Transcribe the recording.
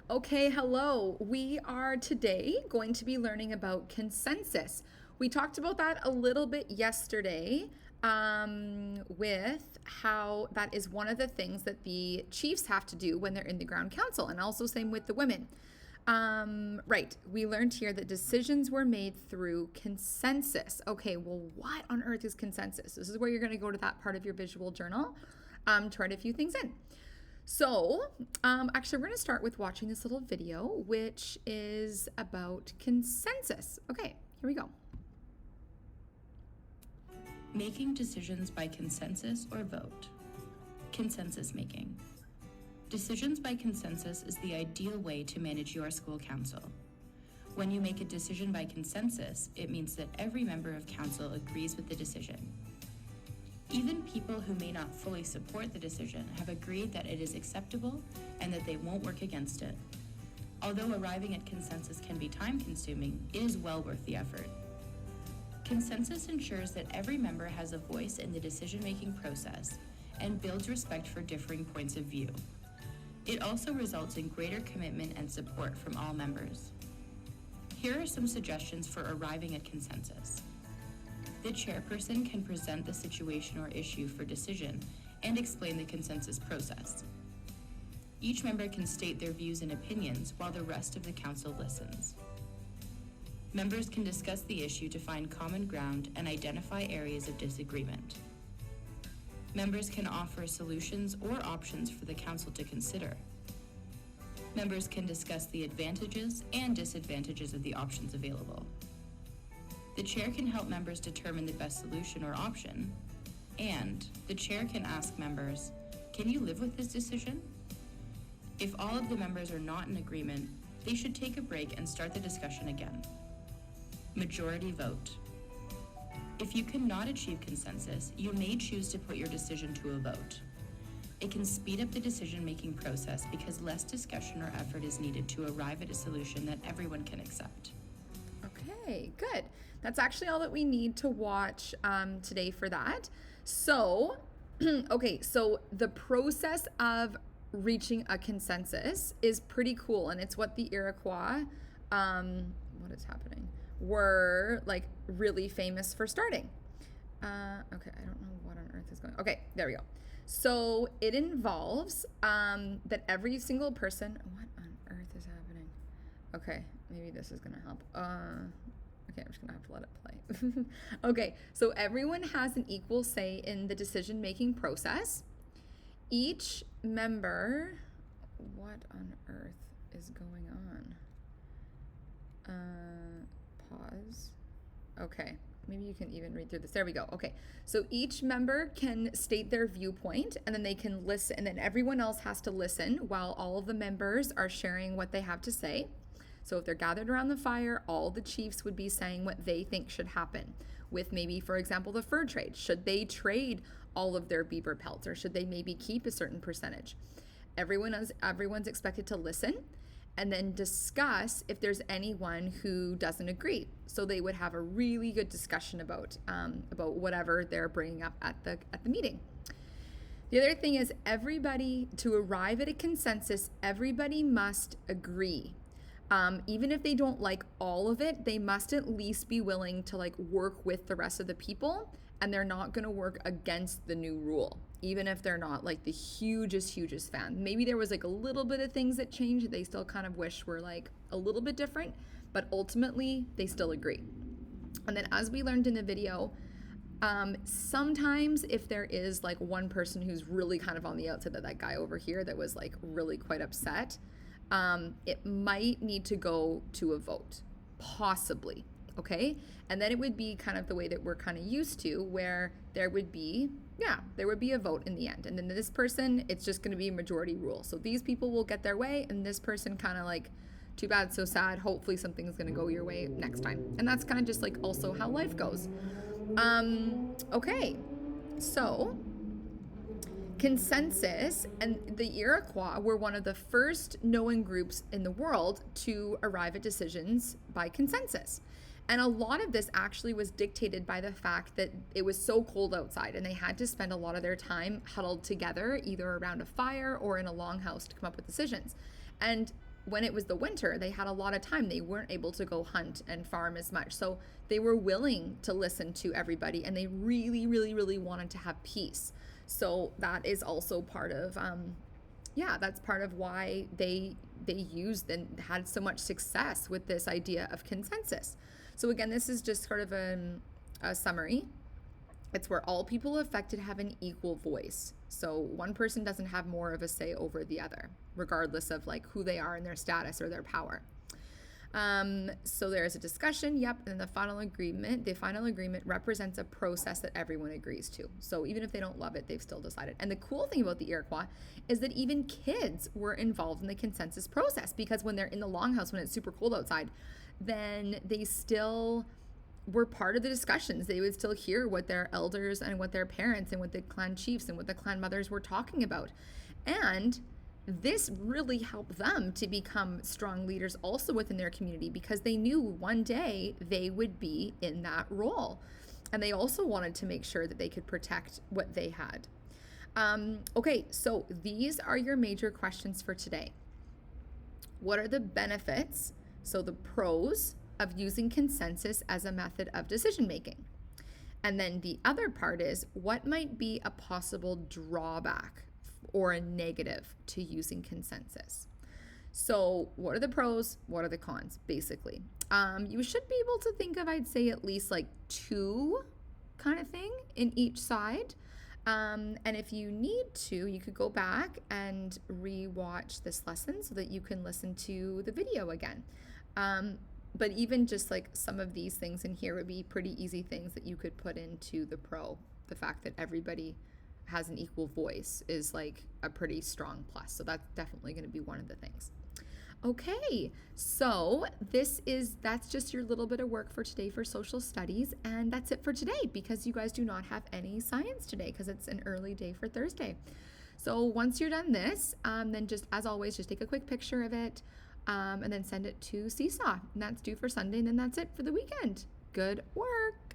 Okay, hello. We are today going to be learning about consensus. We talked about that a little bit yesterday with how that is one of the things that the chiefs have to do when they're in the ground council, and also same with the women. Right, we learned here that decisions were made through consensus. Okay, well, what on earth is consensus? This is where you're going to go to that part of your visual journal to write a few things in. So, actually, we're going to start with watching this little video, which is about consensus. Okay, here we go. Making decisions by consensus or vote. Consensus making. Decisions by consensus is the ideal way to manage your school council. When you make a decision by consensus, it means that every member of council agrees with the decision. Even people who may not fully support the decision have agreed that it is acceptable and that they won't work against it. Although arriving at consensus can be time-consuming, it is well worth the effort. Consensus ensures that every member has a voice in the decision-making process and builds respect for differing points of view. It also results in greater commitment and support from all members. Here are some suggestions for arriving at consensus. The chairperson can present the situation or issue for decision and explain the consensus process. Each member can state their views and opinions while the rest of the council listens. Members can discuss the issue to find common ground and identify areas of disagreement. Members can offer solutions or options for the council to consider. Members can discuss the advantages and disadvantages of the options available. The chair can help members determine the best solution or option, and the chair can ask members, "Can you live with this decision?" If all of the members are not in agreement, they should take a break and start the discussion again. Majority vote. If you cannot achieve consensus, you may choose to put your decision to a vote. It can speed up the decision-making process because less discussion or effort is needed to arrive at a solution that everyone can accept. Okay, good. That's actually all that we need to watch today for that. So, okay, so the process of reaching a consensus is pretty cool, and it's what the Iroquois, what is happening, were like really famous for starting. Okay, I don't know what on earth is going on. Okay, there we go. So it involves that every single person, what on earth is happening? Okay, maybe this is gonna help. Okay, I'm just gonna have to let it play. Okay, so everyone has an equal say in the decision-making process. Each member, what on earth is going on? Pause. Okay, maybe you can even read through this. There we go. Okay, so each member can state their viewpoint, and then they can listen, and then everyone else has to listen while all of the members are sharing what they have to say. So if they're gathered around the fire, all the chiefs would be saying what they think should happen with maybe, for example, the fur trade. Should they trade all of their beaver pelts, or should they maybe keep a certain percentage? Everyone's expected to listen and then discuss if there's anyone who doesn't agree. So they would have a really good discussion about whatever they're bringing up at the meeting. The other thing is, everybody, to arrive at a consensus, everybody must agree. Even if they don't like all of it, they must at least be willing to like work with the rest of the people, and they're not going to work against the new rule, even if they're not like the hugest fan. Maybe there was like a little bit of things that changed that they still kind of wish were like a little bit different, but ultimately they still agree. And then, as we learned in the video, sometimes if there is like one person who's really kind of on the outside, that guy over here that was like really quite upset, it might need to go to a vote, possibly. Okay. And then it would be kind of the way that we're kind of used to, where there would be a vote in the end. And then this person, it's just going to be a majority rule. So these people will get their way, and this person kind of like, too bad, so sad. Hopefully something's going to go your way next time. And that's kind of just like also how life goes. Okay. So consensus, and the Iroquois were one of the first knowing groups in the world to arrive at decisions by consensus. And a lot of this actually was dictated by the fact that it was so cold outside, and they had to spend a lot of their time huddled together, either around a fire or in a longhouse, to come up with decisions. And when it was the winter, they had a lot of time. They weren't able to go hunt and farm as much. So they were willing to listen to everybody, and they really, really, really wanted to have peace. So that is also part of, that's part of why they used and had so much success with this idea of consensus. So again, this is just sort of a summary. It's where all people affected have an equal voice. So one person doesn't have more of a say over the other, regardless of like who they are and their status or their power. So there's a discussion, and the final agreement represents a process that everyone agrees to. So even if they don't love it, they've still decided. And the cool thing about the Iroquois is that even kids were involved in the consensus process, because when they're in the longhouse, when it's super cold outside, then they still were part of the discussions. They would still hear what their elders and what their parents and what the clan chiefs and what the clan mothers were talking about. And this really helped them to become strong leaders also within their community, because they knew one day they would be in that role. And they also wanted to make sure that they could protect what they had. Okay, so these are your major questions for today. What are the benefits, so the pros, of using consensus as a method of decision making? And then the other part is, what might be a possible drawback or a negative to using consensus? So what are the pros? What are the cons, basically? You should be able to think of, I'd say, at least like 2 kind of thing in each side. And if you need to, you could go back and re-watch this lesson so that you can listen to the video again. But even just like some of these things in here would be pretty easy things that you could put into the pro. The fact that everybody has an equal voice is like a pretty strong plus. So that's definitely going to be one of the things. Okay, so that's just your little bit of work for today for social studies, and that's it for today, because you guys do not have any science today because it's an early day for Thursday. So once you're done this, then just as always, just take a quick picture of it, and then send it to Seesaw, and that's due for Sunday, and then that's it for the weekend. Good work.